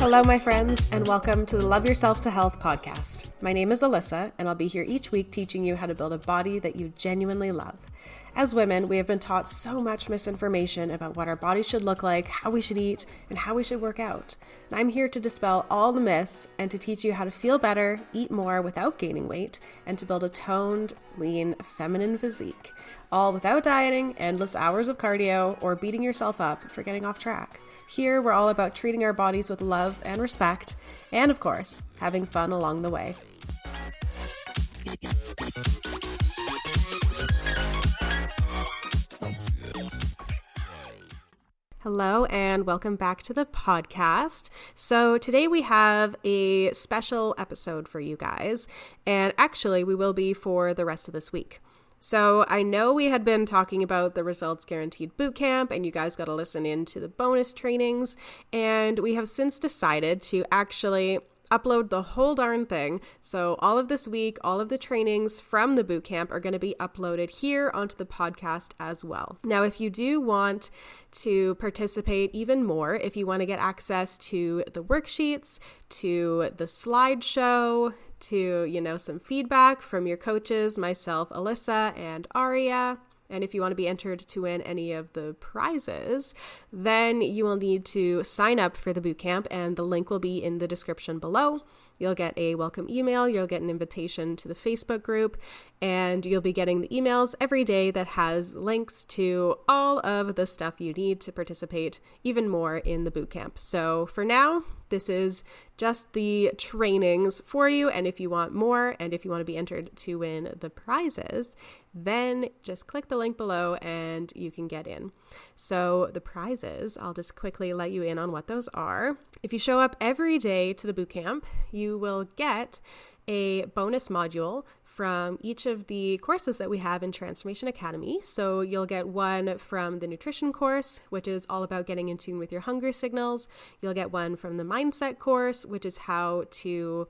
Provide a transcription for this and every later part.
Hello, my friends, and welcome to the Love Yourself to Health podcast. My name is Alyssa, and I'll be here each week teaching you how to build a body that you genuinely love. As women, we have been taught so much misinformation about what our bodies should look like, how we should eat, and how we should work out. And I'm here to dispel all the myths and to teach you how to feel better, eat more without gaining weight, and to build a toned, lean, feminine physique, all without dieting, endless hours of cardio, or beating yourself up for getting off track. Here, we're all about treating our bodies with love and respect, and of course, having fun along the way. Hello, and welcome back to the podcast. So today we have a special episode for you guys, and actually we will be for the rest of this week. So I know we had been talking about the Results Guaranteed Bootcamp, and you guys got to listen in to the bonus trainings, and we have since decided to actually upload the whole darn thing. So all of this week, all of the trainings from the bootcamp are going to be uploaded here onto the podcast as well. Now, if you do want to participate even more, if you want to get access to the worksheets, to the slideshow, to, some feedback from your coaches, myself, Alyssa, and Ariya, and if you want to be entered to win any of the prizes, then you will need to sign up for the bootcamp, and the link will be in the description below. You'll get a welcome email, you'll get an invitation to the Facebook group, and you'll be getting the emails every day that has links to all of the stuff you need to participate even more in the bootcamp. So for now, this is just the trainings for you, and if you want more, and if you want to be entered to win the prizes, then just click the link below and you can get in. So the prizes, I'll just quickly let you in on what those are. If you show up every day to the bootcamp, you will get a bonus module from each of the courses that we have in Transformation Academy. So you'll get one from the nutrition course, which is all about getting in tune with your hunger signals. You'll get one from the mindset course, which is how to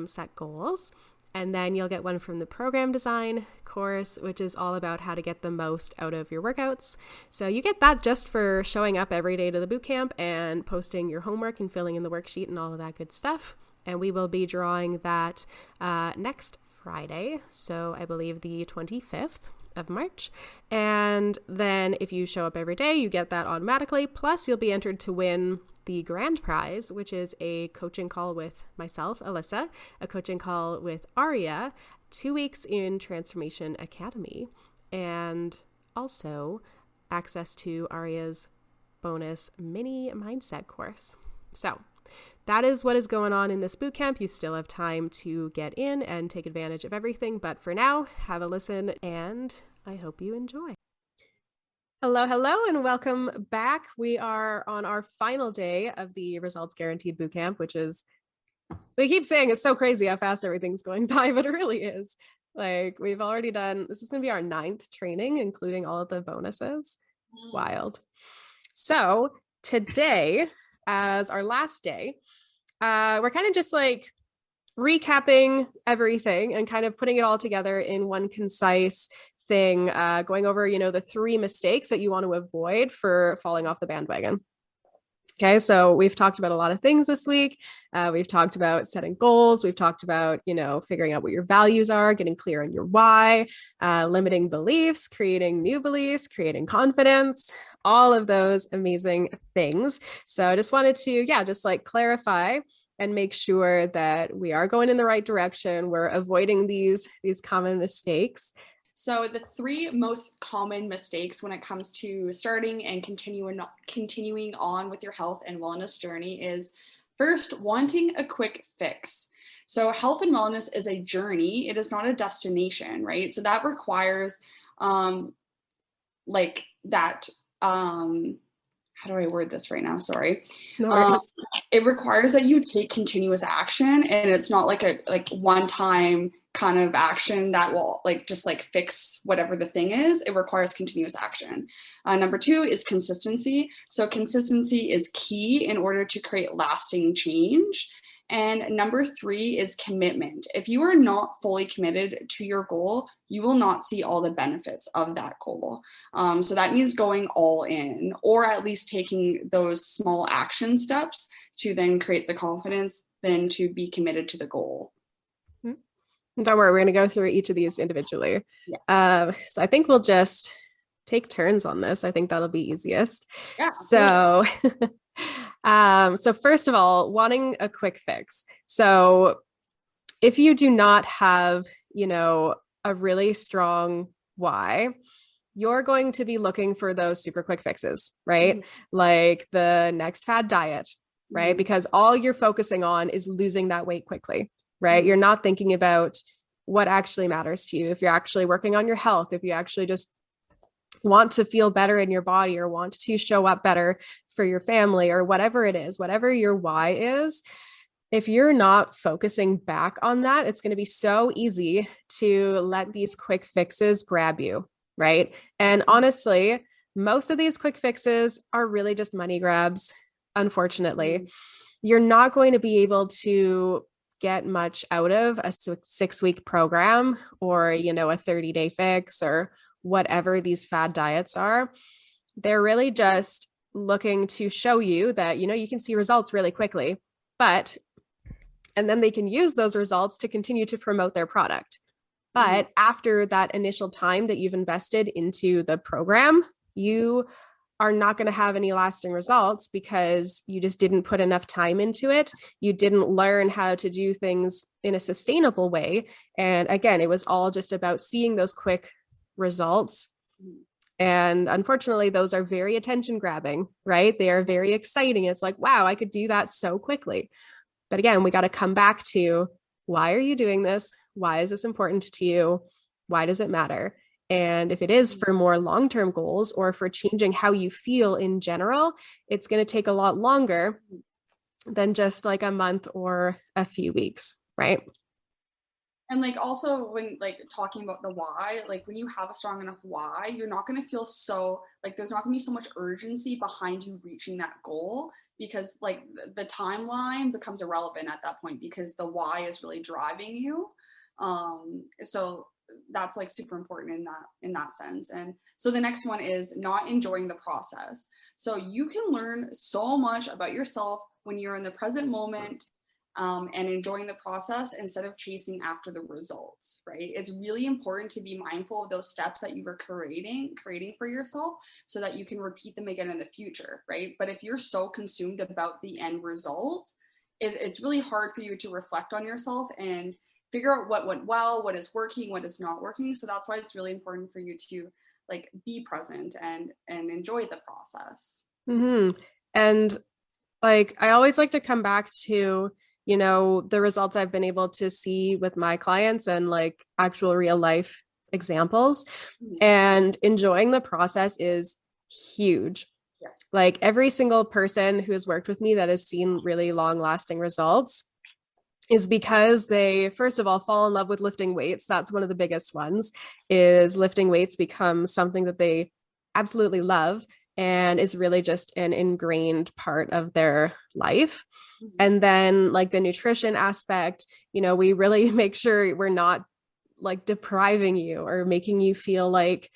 set goals. And then you'll get one from the program design course, which is all about how to get the most out of your workouts. So you get that just for showing up every day to the bootcamp and posting your homework and filling in the worksheet and all of that good stuff. And we will be drawing that next Friday, so I believe the 25th of March. And then if you show up every day, you get that automatically. Plus, you'll be entered to win the grand prize, which is a coaching call with myself, Alyssa, a coaching call with Ariya, 2 weeks in Transformation Academy, and also access to Ariya's bonus mini mindset course. So that is what is going on in this bootcamp. You still have time to get in and take advantage of everything. But for now, have a listen, and I hope you enjoy. Hello, and welcome back. We are on our final day of the Results Guaranteed Bootcamp, which is, we keep saying it's so crazy how fast everything's going by, but it really is. Like, we've already done, this is going to be our 9th training, including all of the bonuses. Wild. So today, as our last day, we're kind of just like recapping everything and kind of putting it all together in one concise thing, going over, the 3 mistakes that you want to avoid for falling off the bandwagon. Okay, so we've talked about a lot of things this week. We've talked about setting goals. We've talked about, figuring out what your values are, getting clear on your why, limiting beliefs, creating new beliefs, creating confidence, all of those amazing things. So I just wanted to, just like clarify and make sure that we are going in the right direction. We're avoiding these common mistakes. So the 3 most common mistakes when it comes to starting and continuing on with your health and wellness journey is, first, wanting a quick fix. So health and wellness is a journey. It is not a destination, right? So that requires how do I word this right now? Sorry. No it requires that you take continuous action, and it's not like a one-time kind of action that will just fix whatever the thing is. It requires continuous action. Number 2 is consistency. So consistency is key in order to create lasting change. And number 3 is commitment. If you are not fully committed to your goal, you will not see all the benefits of that goal. So that means going all in, or at least taking those small action steps to then create the confidence then to be committed to the goal. Don't worry, we're going to go through each of these individually. Yes. So I think we'll just take turns on this. I think that'll be easiest. Yeah. So, so first of all, wanting a quick fix. So if you do not have, a really strong why, you're going to be looking for those super quick fixes, right? Mm-hmm. Like the next fad diet, right? Mm-hmm. Because all you're focusing on is losing that weight quickly, right? Mm-hmm. You're not thinking about what actually matters to you. If you're actually working on your health, if you actually just want to feel better in your body or want to show up better for your family or whatever it is, whatever your why is, if you're not focusing back on that, it's going to be so easy to let these quick fixes grab you, right? And honestly, most of these quick fixes are really just money grabs, unfortunately. Mm-hmm. You're not going to be able to get much out of a 6-week program or, a 30-day fix or whatever these fad diets are. They're really just looking to show you that, you can see results really quickly, and then they can use those results to continue to promote their product. But after that initial time that you've invested into the program, you are not going to have any lasting results because you just didn't put enough time into it. You didn't learn how to do things in a sustainable way. And again, it was all just about seeing those quick results. And unfortunately, those are very attention grabbing, right? They are very exciting. It's like, wow, I could do that so quickly. But again, we got to come back to, why are you doing this? Why is this important to you? Why does it matter? And if it is for more long-term goals or for changing how you feel in general, it's going to take a lot longer than just like a month or a few weeks, right? And like also when like talking about the why, like when you have a strong enough why, you're not going to feel so like there's not going to be so much urgency behind you reaching that goal, because like the timeline becomes irrelevant at that point because the why is really driving you. So that's like super important in that sense. And so the next one is not enjoying the process. So you can learn so much about yourself when you're in the present moment, and enjoying the process instead of chasing after the results, right? It's really important to be mindful of those steps that you were creating for yourself so that you can repeat them again in the future, right? But if you're so consumed about the end result, it's really hard for you to reflect on yourself and figure out what went well, what is working, what is not working. So that's why it's really important for you to like be present and enjoy the process. Mm-hmm. And like, I always like to come back to, the results I've been able to see with my clients and like actual real life examples, and enjoying the process is huge. Yeah. Like every single person who has worked with me that has seen really long lasting results is because they, first of all, fall in love with lifting weights. That's one of the biggest ones, is lifting weights becomes something that they absolutely love and is really just an ingrained part of their life. Mm-hmm. And then like the nutrition aspect, we really make sure we're not like depriving you or making you feel like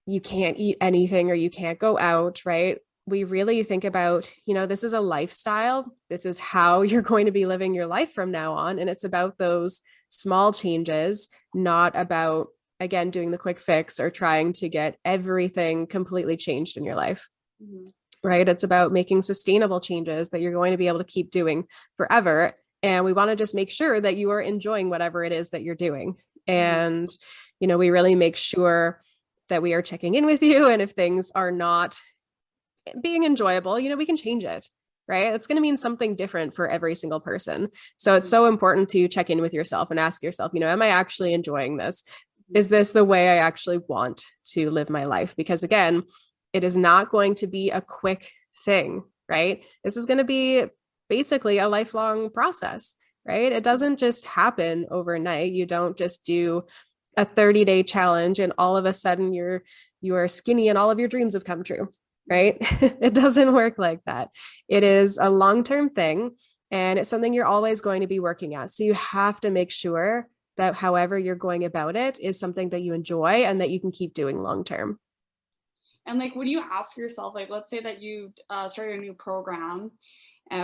you can't eat anything or you can't go out, right? We really think about, this is a lifestyle. This is how you're going to be living your life from now on. And it's about those small changes, not about, again, doing the quick fix or trying to get everything completely changed in your life, right? It's about making sustainable changes that you're going to be able to keep doing forever. And we want to just make sure that you are enjoying whatever it is that you're doing. And, we really make sure that we are checking in with you. And if things are not being enjoyable, we can change it, right? It's going to mean something different for every single person. So it's so important to check in with yourself and ask yourself, am I actually enjoying this? Is this the way I actually want to live my life? Because again, it is not going to be a quick thing, right? This is going to be basically a lifelong process, right? It doesn't just happen overnight. You don't just do a 30-day challenge and all of a sudden you are skinny and all of your dreams have come true, right? It doesn't work like that. It is a long-term thing. and it's something you're always going to be working at. So you have to make sure that however you're going about it is something that you enjoy and that you can keep doing long term. And like, when you ask yourself, like, let's say that you started a new program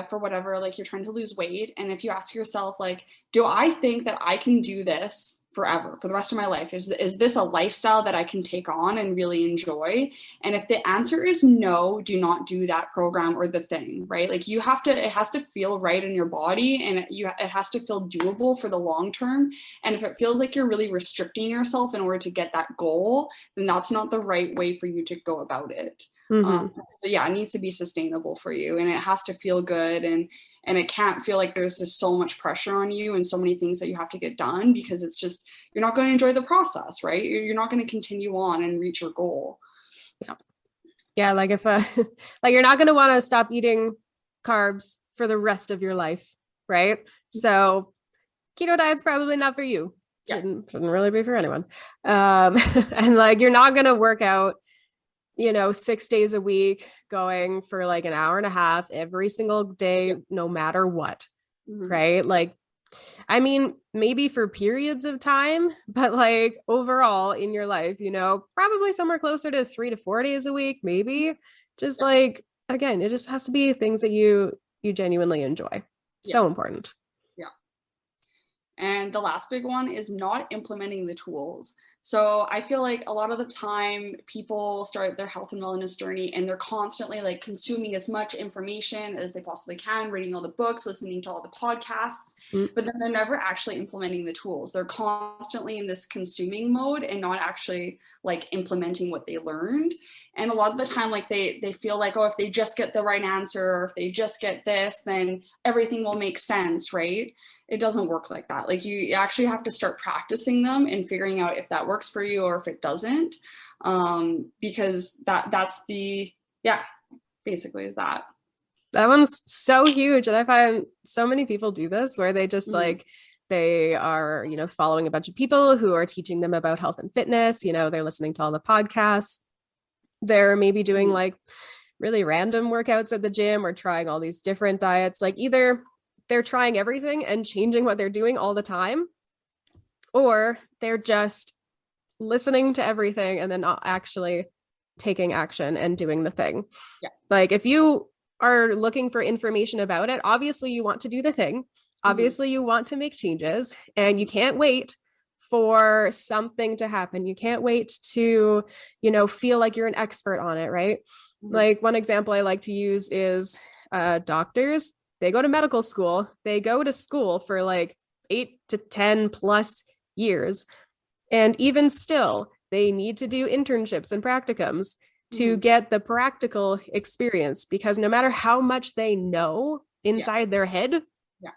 for whatever, like you're trying to lose weight. And if you ask yourself, like, do I think that I can do this forever, for the rest of my life? Is this a lifestyle that I can take on and really enjoy? And if the answer is no, do not do that program or the thing, right? Like it has to feel right in your body, and it has to feel doable for the long term. And if it feels like you're really restricting yourself in order to get that goal, then that's not the right way for you to go about it. So yeah, it needs to be sustainable for you, and it has to feel good, and it can't feel like there's just so much pressure on you and so many things that you have to get done, because it's just, you're not going to enjoy the process, right? You're not going to continue on and reach your goal. Yeah, like if like you're not going to want to stop eating carbs for the rest of your life, right? So keto diet's probably not for you. Shouldn't really be for anyone. And like you're not going to work out 6 days a week, going for like an hour and a half every single day, no matter what. Right? Like, I mean, maybe for periods of time, but like overall in your life, probably somewhere closer to 3 to 4 days a week, maybe. Just like, again, it just has to be things that you genuinely enjoy. So important. Yeah. And the last big one is not implementing the tools. So I feel like a lot of the time people start their health and wellness journey and they're constantly like consuming as much information as they possibly can, reading all the books, listening to all the podcasts, but then they're never actually implementing the tools. They're constantly in this consuming mode and not actually like implementing what they learned. And a lot of the time, like they feel like, oh, if they just get the right answer, or if they just get this, then everything will make sense, right? It doesn't work like that. Like you actually have to start practicing them and figuring out if that works for you or if it doesn't, because that's basically is that. That one's so huge. And I find so many people do this where they just like, they are, following a bunch of people who are teaching them about health and fitness. They're listening to all the podcasts. They're maybe doing like really random workouts at the gym or trying all these different diets. Like either they're trying everything and changing what they're doing all the time, or they're just listening to everything and then not actually taking action and doing the thing. Yeah. Like if you are looking for information about it, obviously you want to do the thing. Obviously you want to make changes, and you can't wait for something to happen. You can't wait to, feel like you're an expert on it, right? Like one example I like to use is doctors. They go to medical school. They go to school for like 8 to 10 plus years. And even still, they need to do internships and practicums to get the practical experience, because no matter how much they know inside their head,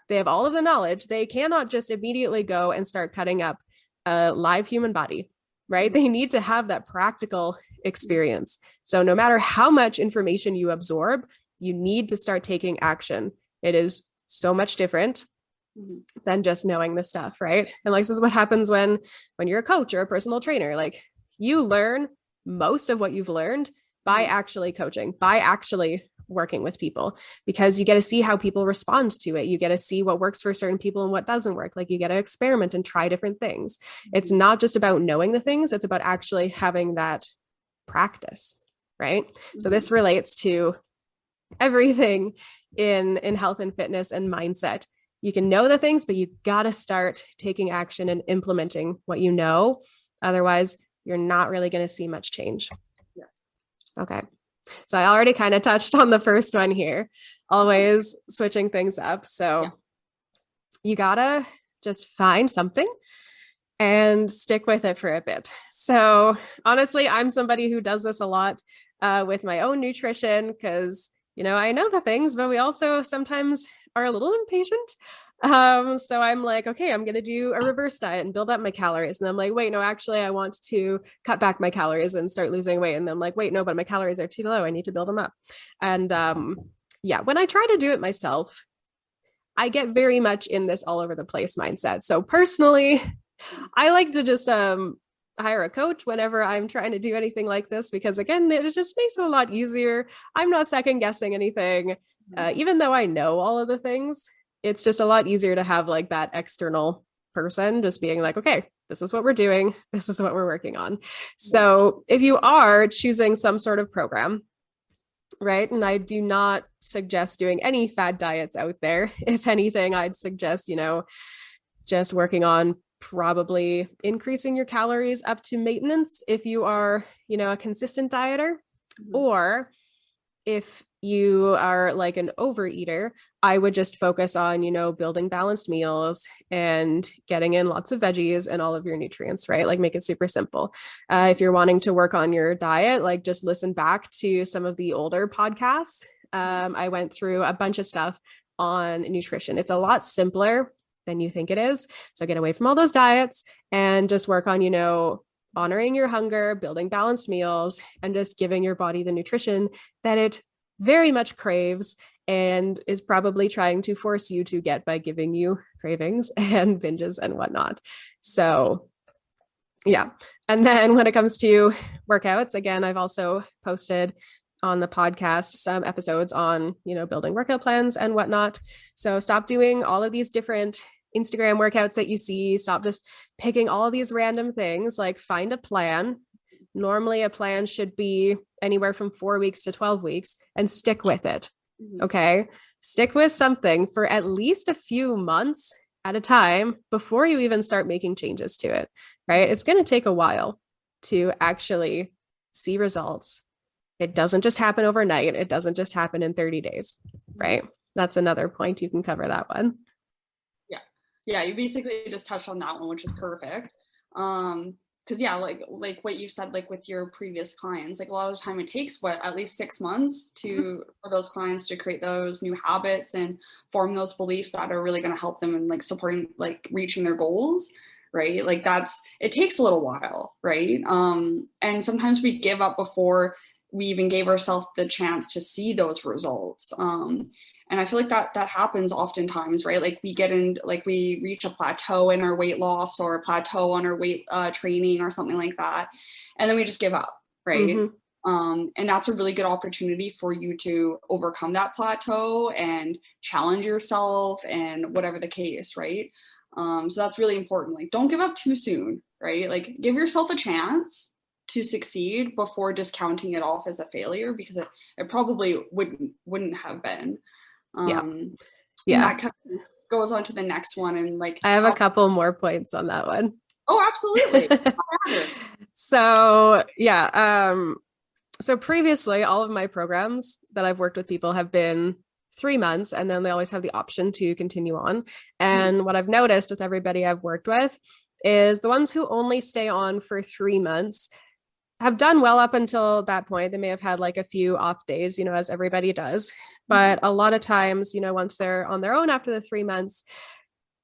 they have all of the knowledge. They cannot just immediately go and start cutting up a live human body, right? They need to have that practical experience. So no matter how much information you absorb, you need to start taking action. It is so much different than just knowing the stuff, right? And like this is what happens when you're a coach or a personal trainer. Like you learn most of what you've learned by actually coaching, by actually working with people, because you get to see how people respond to it. You get to see what works for certain people and what doesn't work. Like you get to experiment and try different things. It's not just about knowing the things, it's about actually having that practice, right? So this relates to everything in health and fitness and mindset. You can know the things, but you got to start taking action and implementing what you know. Otherwise, you're not really going to see much change. Okay. So I already kind of touched on the first one here, always switching things up. So you gotta just find something and stick with it for a bit. So honestly, I'm somebody who does this a lot with my own nutrition, because, I know the things, but we also sometimes are a little impatient. So I'm like, okay, I'm going to do a reverse diet and build up my calories. And I'm like, wait, no, actually I want to cut back my calories and start losing weight. And then I'm like, wait, no, but my calories are too low. I need to build them up. And when I try to do it myself, I get very much in this all over the place mindset. So personally, I like to just hire a coach whenever I'm trying to do anything like this, because again, it just makes it a lot easier. I'm not second guessing anything, even though I know all of the things. it's just a lot easier to have like that external person just being like, okay, this is what we're doing. This is what we're working on. So if you are choosing some sort of program, right? And I do not suggest doing any fad diets out there. If anything, I'd suggest, just working on probably increasing your calories up to maintenance if you are, a consistent dieter. Or if you are like an overeater, I would just focus on, building balanced meals and getting in lots of veggies and all of your nutrients, right? Like make it super simple. If you're wanting to work on your diet, like just listen back to some of the older podcasts. I went through a bunch of stuff on nutrition. It's a lot simpler than you think it is. So get away from all those diets and just work on, honoring your hunger, building balanced meals, and just giving your body the nutrition that it very much craves and is probably trying to force you to get by giving you cravings and binges and whatnot. So yeah. And then when it comes to workouts, again, I've also posted on the podcast some episodes on, building workout plans and whatnot. So stop doing all of these different Instagram workouts that you see. Stop just picking all of these random things. Like find a plan. Normally a plan should be anywhere from 4 weeks to 12 weeks and stick with it. Okay. Stick with something for at least a few months at a time before you even start making changes to it, right? It's going to take a while to actually see results. It doesn't just happen overnight. It doesn't just happen in 30 days, right? That's another point. You can cover that one. Yeah, you basically just touched on that one, which is perfect. Because like what you said, like with your previous clients, like a lot of the time it takes at least 6 months for those clients to create those new habits and form those beliefs that are really going to help them in like supporting, like reaching their goals, right? Like it takes a little while, right? And sometimes we give up before we even gave ourselves the chance to see those results. And I feel like that happens oftentimes, right? Like we reach a plateau in our weight loss or a plateau on our weight training or something like that. And then we just give up, right? And that's a really good opportunity for you to overcome that plateau and challenge yourself and whatever the case, right? So that's really important. Like don't give up too soon, right? Like give yourself a chance to succeed before discounting it off as a failure, because it probably wouldn't have been. And that kind of goes on to the next one. And like I have a couple more points on that one. Oh, absolutely. So so previously all of my programs that I've worked with people have been 3 months, and then they always have the option to continue on. And what I've noticed with everybody I've worked with is the ones who only stay on for 3 months have done well up until that point. They may have had like a few off days, as everybody does. But a lot of times, once they're on their own after the 3 months,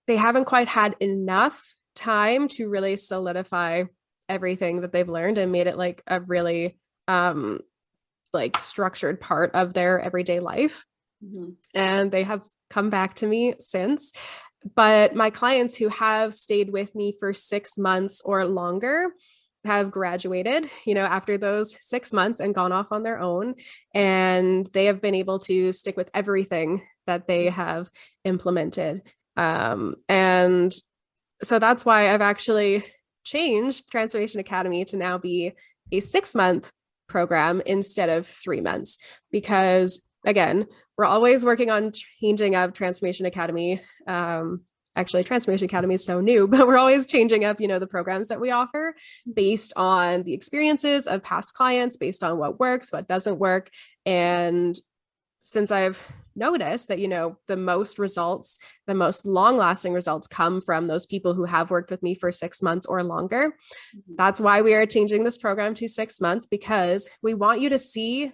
they haven't quite had enough time to really solidify everything that they've learned and made it like a really like structured part of their everyday life. And they have come back to me since. But my clients who have stayed with me for 6 months or longer have graduated, after those 6 months and gone off on their own. And they have been able to stick with everything that they have implemented. And so that's why I've actually changed Transformation Academy to now be a 6-month program instead of 3 months, because again, we're always working on changing up Transformation Academy. Actually, Transformation Academy is so new, but we're always changing up, the programs that we offer based on the experiences of past clients, based on what works, what doesn't work. And since I've noticed that, the most results, the most long-lasting results come from those people who have worked with me for 6 months or longer. That's why we are changing this program to 6 months, because we want you to see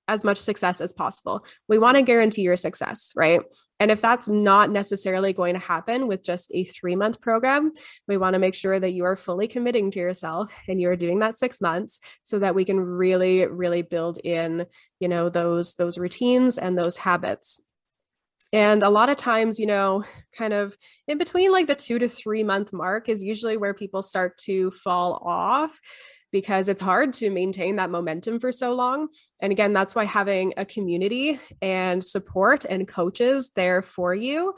as much success as possible. We want to guarantee your success, right? And if that's not necessarily going to happen with just a 3-month program, we want to make sure that you are fully committing to yourself and you're doing that 6 months so that we can really, really build in, those routines and those habits. And a lot of times, kind of in between like the 2 to 3 month mark is usually where people start to fall off, because it's hard to maintain that momentum for so long. And again, that's why having a community and support and coaches there for you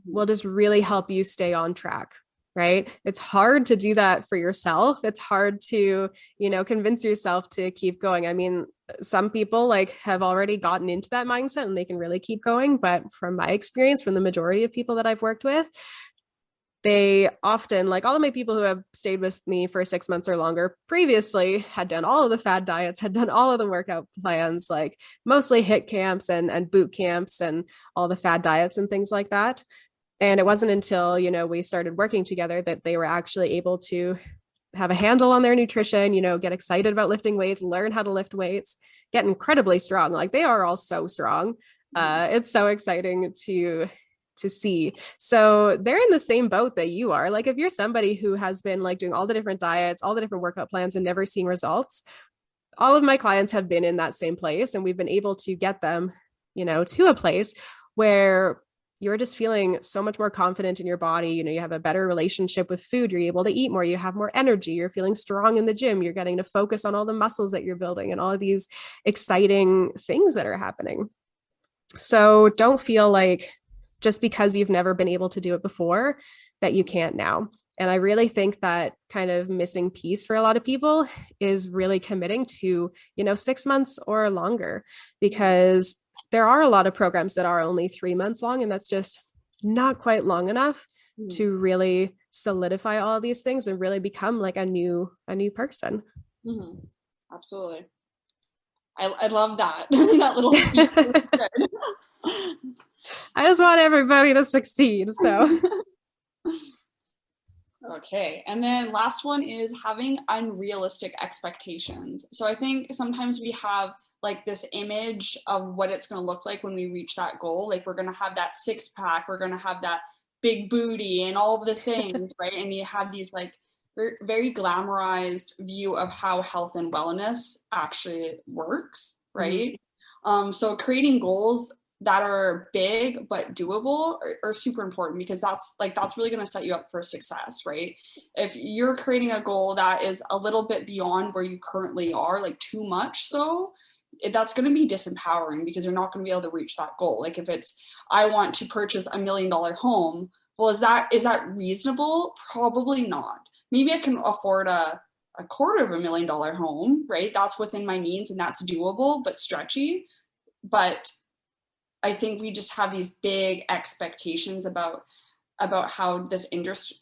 will just really help you stay on track, right? It's hard to do that for yourself. It's hard to, convince yourself to keep going. I mean, some people like have already gotten into that mindset and they can really keep going. But from my experience, from the majority of people that I've worked with, they often, like all of my people who have stayed with me for 6 months or longer previously, had done all of the fad diets, had done all of the workout plans, like mostly HIIT camps and boot camps and all the fad diets and things like that. And it wasn't until, we started working together that they were actually able to have a handle on their nutrition, get excited about lifting weights, learn how to lift weights, get incredibly strong. Like they are all so strong. It's so exciting to see. So they're in the same boat that you are. Like if you're somebody who has been like doing all the different diets, all the different workout plans and never seeing results, all of my clients have been in that same place, and we've been able to get them, to a place where you're just feeling so much more confident in your body. You have a better relationship with food. You're able to eat more. You have more energy. You're feeling strong in the gym. You're getting to focus on all the muscles that you're building and all of these exciting things that are happening. So don't feel like just because you've never been able to do it before that you can't now. And I really think that kind of missing piece for a lot of people is really committing to, 6 months or longer, because there are a lot of programs that are only 3 months long, and that's just not quite long enough to really solidify all of these things and really become like a new person. Mm-hmm. Absolutely. I love that. That little speech was good. I just want everybody to succeed. So okay. And then last one is having unrealistic expectations. So I think sometimes we have like this image of what it's going to look like when we reach that goal. Like we're going to have that 6-pack, we're going to have that big booty and all of the things, right? And you have these like very glamorized view of how health and wellness actually works, right? Mm-hmm. So creating goals that are big but doable are super important, because that's really going to set you up for success, right? If you're creating a goal that is a little bit beyond where you currently are, like too much so, that's going to be disempowering, because you're not going to be able to reach that goal. Like if it's, I want to purchase $1 million home, well, is that reasonable? Probably not. Maybe I can afford a $250,000 home, right? That's within my means and that's doable but stretchy. But I think we just have these big expectations about how this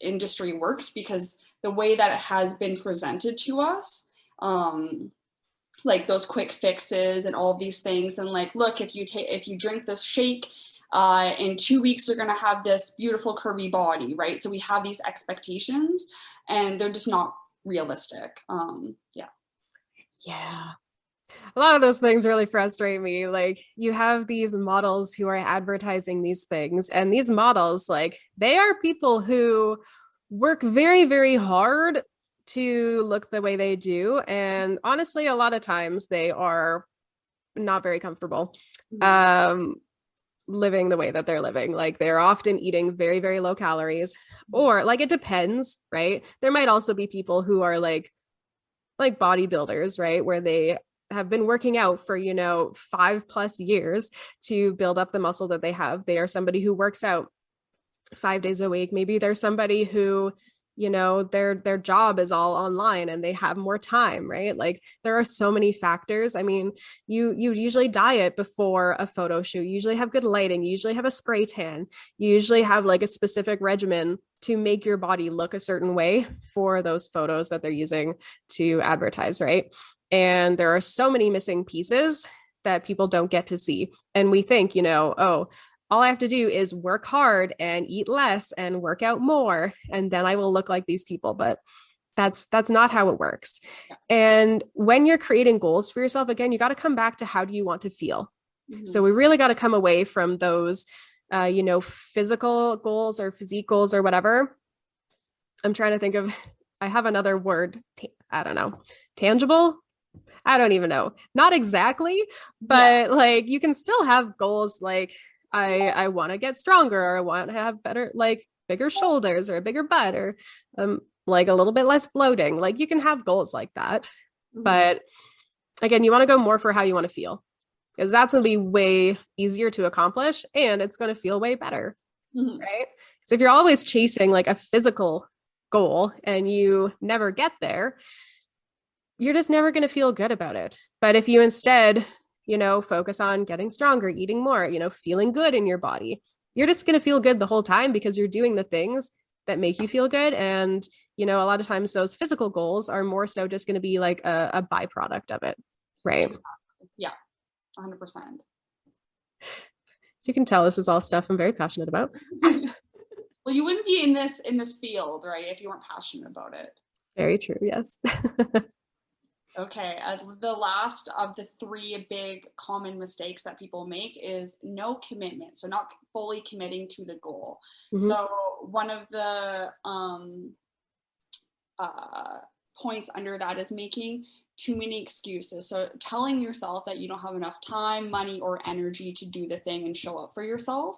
industry works, because the way that it has been presented to us, like those quick fixes and all of these things, and like, look, if you drink this shake, in 2 weeks you're going to have this beautiful curvy body, right? So we have these expectations and they're just not realistic. Yeah. A lot of those things really frustrate me. Like you have these models who are advertising these things, and these models, like they are people who work very, very hard to look the way they do. And honestly, a lot of times they are not very comfortable living the way that they're living. Like they're often eating very, very low calories, or like it depends, right? There might also be people who are like bodybuilders, right? Where they have been working out for 5+ years to build up the muscle that they have. They are somebody who works out 5 days a week. Maybe there's somebody who their job is all online and they have more time, right? Like there are so many factors. I mean, you usually diet before a photo shoot. You usually have good lighting. You usually have a spray tan. You usually have like a specific regimen to make your body look a certain way for those photos that they're using to advertise, right? And there are so many missing pieces that people don't get to see. And we think, oh, all I have to do is work hard and eat less and work out more, and then I will look like these people. But that's not how it works. And when you're creating goals for yourself, again, you got to come back to how do you want to feel? Mm-hmm. So we really got to come away from those, physical goals or physique goals or whatever. I'm trying to think of, I have another word. I don't know. Tangible? I don't even know. Not exactly, but like you can still have goals like I want to get stronger, or I want to have better, like bigger shoulders or a bigger butt, or like a little bit less bloating. Like you can have goals like that. Mm-hmm. But again, you want to go more for how you want to feel, because that's going to be way easier to accomplish and it's going to feel way better. right? So if you're always chasing like a physical goal and you never get there, you're just never going to feel good about it. But if you instead, focus on getting stronger, eating more, feeling good in your body, you're just going to feel good the whole time because you're doing the things that make you feel good. And, a lot of times those physical goals are more so just going to be like a byproduct of it. Right. Exactly. Yeah. 100%. So you can tell this is all stuff I'm very passionate about. Well, you wouldn't be in this field, right, if you weren't passionate about it. Very true. Yes. Okay. The last of the 3 big common mistakes that people make is no commitment. So not fully committing to the goal. Mm-hmm. So one of the points under that is making too many excuses. So telling yourself that you don't have enough time, money, or energy to do the thing and show up for yourself.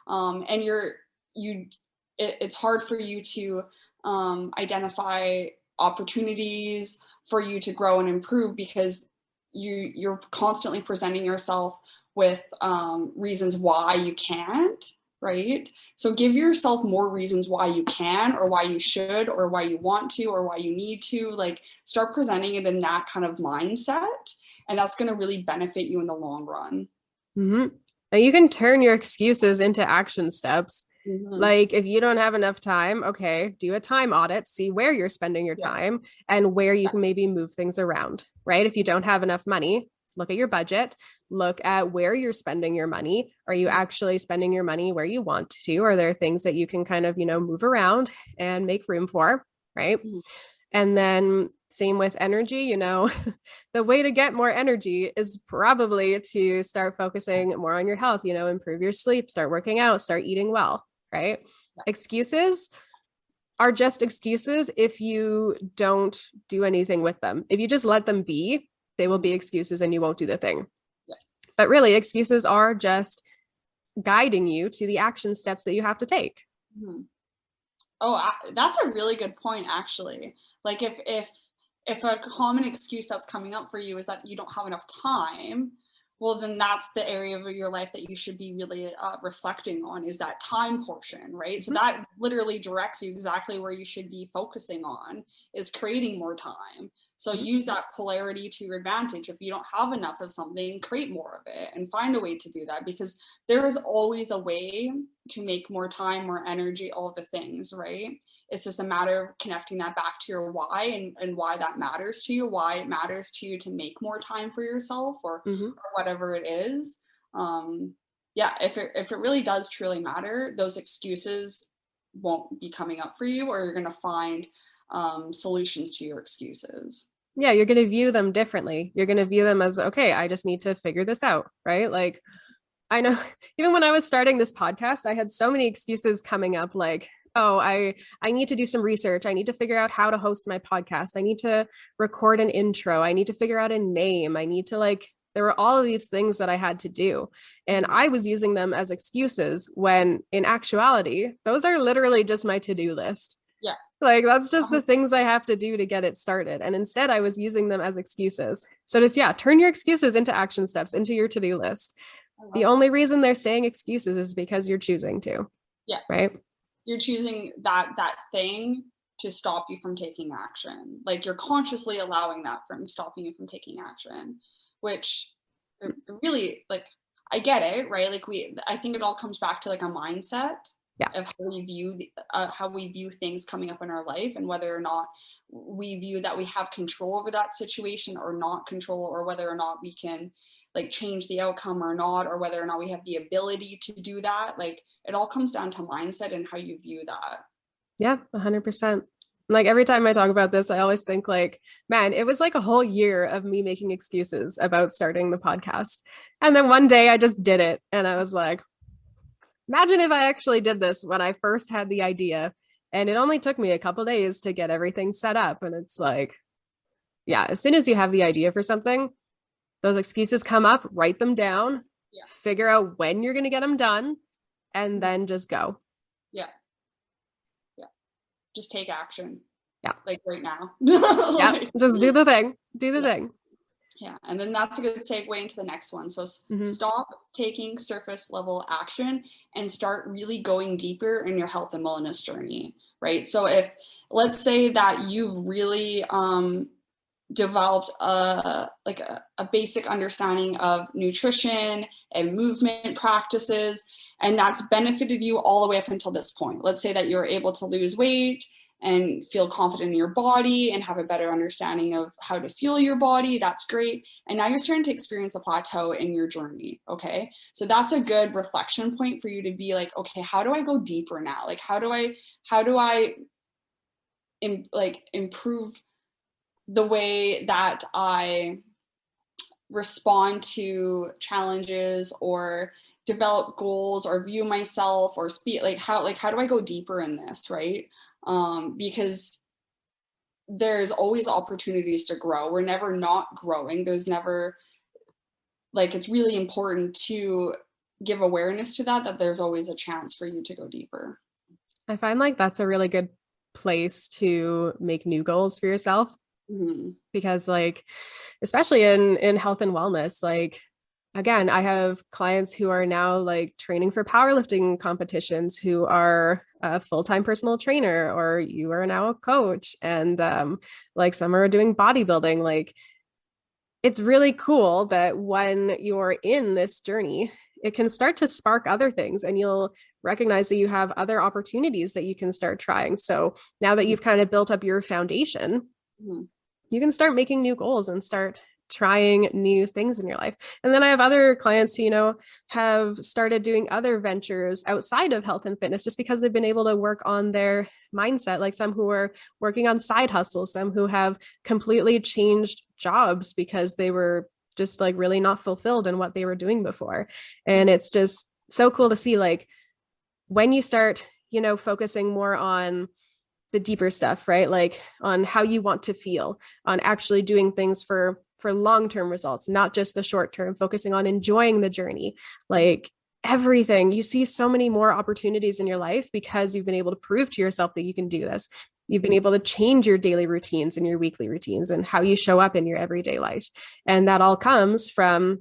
And it's hard for you to identify opportunities for you to grow and improve because you're constantly presenting yourself with reasons why you can't, right? So give yourself more reasons why you can or why you should or why you want to or why you need to. Like start presenting it in that kind of mindset, and that's going to really benefit you in the long run. Mm-hmm. Now you can turn your excuses into action steps. Mm-hmm. Like if you don't have enough time, okay, do a time audit, see where you're spending your time and where you can maybe move things around, right? If you don't have enough money, look at your budget, look at where you're spending your money. Are you actually spending your money where you want to? Are there things that you can kind of, move around and make room for, right? Mm-hmm. And then same with energy, the way to get more energy is probably to start focusing more on your health, improve your sleep, start working out, start eating well, right? Yeah. Excuses are just excuses if you don't do anything with them. If you just let them be, they will be excuses and you won't do the thing. Yeah. But really, excuses are just guiding you to the action steps that you have to take. Mm-hmm. Oh, that's a really good point, actually. Like if a common excuse that's coming up for you is that you don't have enough time, well, then that's the area of your life that you should be really reflecting on is that time portion, right? Mm-hmm. So that literally directs you exactly where you should be focusing on is creating more time. So use that polarity to your advantage. If you don't have enough of something, create more of it and find a way to do that because there is always a way to make more time, more energy, all of the things, right? It's just a matter of connecting that back to your why and why that matters to you, why it matters to you to make more time for yourself or whatever it is. If it really does truly matter, those excuses won't be coming up for you or you're going to find solutions to your excuses. Yeah, you're going to view them differently. You're going to view them as, okay, I just need to figure this out, right? Like, I know even when I was starting this podcast, I had so many excuses coming up like, oh, I need to do some research. I need to figure out how to host my podcast. I need to record an intro. I need to figure out a name. I need to there were all of these things that I had to do. And I was using them as excuses when in actuality, those are literally just my to-do list. Yeah. Like that's just the things I have to do to get it started. And instead I was using them as excuses. So just, turn your excuses into action steps, into your to-do list. The only reason they're staying excuses is because you're choosing to. Yeah. Right. You're choosing that thing to stop you from taking action. Like you're consciously allowing that from stopping you from taking action, which really I get it, right? I think it all comes back to a mindset. Yeah. Of how we view things coming up in our life and whether or not we view that we have control over that situation or not control, or whether or not we can change the outcome or not, or whether or not we have the ability to do that. It all comes down to mindset and how you view that. Yeah, 100%. Every time I talk about this, I always think man, it was a whole year of me making excuses about starting the podcast. And then one day I just did it. And I was like, imagine if I actually did this when I first had the idea and it only took me a couple days to get everything set up. And it's as soon as you have the idea for something, those excuses come up, write them down, figure out when you're going to get them done, and then just go. Yeah. Yeah. Just take action. Yeah. Right now. Yeah. Just do the thing. Do the thing. Yeah, and then that's a good segue into the next one. So stop taking surface level action and start really going deeper in your health and wellness journey, right? So if, let's say that you've really developed a basic understanding of nutrition and movement practices, and that's benefited you all the way up until this point. Let's say that you're able to lose weight and feel confident in your body and have a better understanding of how to fuel your body. That's great. And now you're starting to experience a plateau in your journey. Okay. So that's a good reflection point for you to be like, okay, how do I go deeper now? Like, how do I improve the way that I respond to challenges or develop goals or view myself or speak, how do I go deeper in this, right? Because there's always opportunities to grow. We're never not growing. There's never, it's really important to give awareness to that there's always a chance for you to go deeper. I find like that's a really good place to make new goals for yourself. Because especially in health and wellness, again, I have clients who are now training for powerlifting competitions, who are a full-time personal trainer, or you are now a coach, and some are doing bodybuilding. It's really cool that when you're in this journey, it can start to spark other things, and you'll recognize that you have other opportunities that you can start trying. So now that you've kind of built up your foundation, you can start making new goals and start trying new things in your life. And then I have other clients who, have started doing other ventures outside of health and fitness just because they've been able to work on their mindset. Like some who are working on side hustles, some who have completely changed jobs because they were just really not fulfilled in what they were doing before. And it's just so cool to see when you start, focusing more on the deeper stuff, right? On how you want to feel, on actually doing things for long-term results, not just the short term, focusing on enjoying the journey, everything. You see so many more opportunities in your life because you've been able to prove to yourself that you can do this. You've been able to change your daily routines and your weekly routines and how you show up in your everyday life. And that all comes from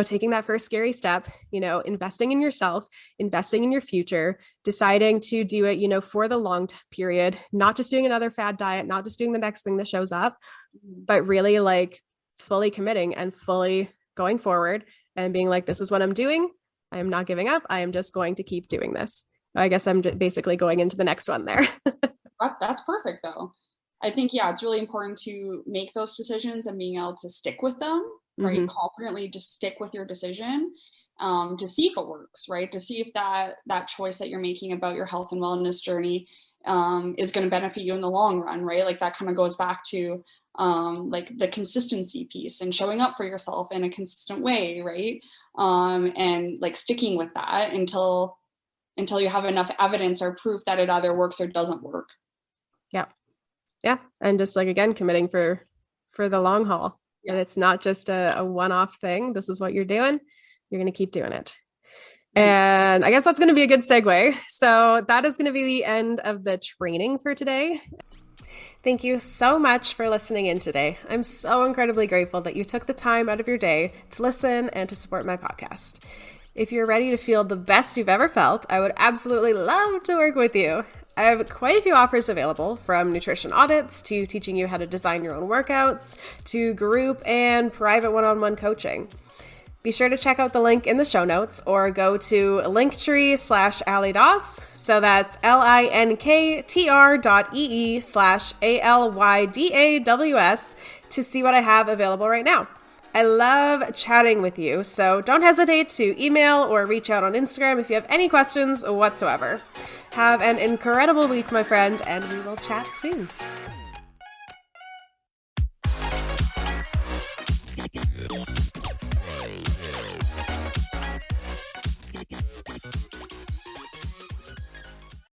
taking that first scary step, investing in yourself, investing in your future, deciding to do it, for the long period, not just doing another fad diet, not just doing the next thing that shows up, but really fully committing and fully going forward and being this is what I'm doing. I am not giving up. I am just going to keep doing this. I guess I'm basically going into the next one there. That's perfect though. I think, it's really important to make those decisions and being able to stick with them, right? Confidently just stick with your decision to see if it works, right? To see if that choice that you're making about your health and wellness journey is going to benefit you in the long run, right? That kind of goes back to the consistency piece and showing up for yourself in a consistent way, right? And sticking with that until you have enough evidence or proof that it either works or doesn't work. Yeah. And just again, committing for the long haul. Yeah. And it's not just a one-off thing. This is what you're doing. You're going to keep doing it. And I guess that's going to be a good segue. So that is going to be the end of the training for today. Thank you so much for listening in today. I'm so incredibly grateful that you took the time out of your day to listen and to support my podcast. If you're ready to feel the best you've ever felt, I would absolutely love to work with you. I have quite a few offers available, from nutrition audits to teaching you how to design your own workouts to group and private one-on-one coaching. Be sure to check out the link in the show notes or go to linktree/AlyDaws. So that's linktr.ee/ALYDAWS to see what I have available right now. I love chatting with you, so don't hesitate to email or reach out on Instagram if you have any questions whatsoever. Have an incredible week, my friend, and we will chat soon.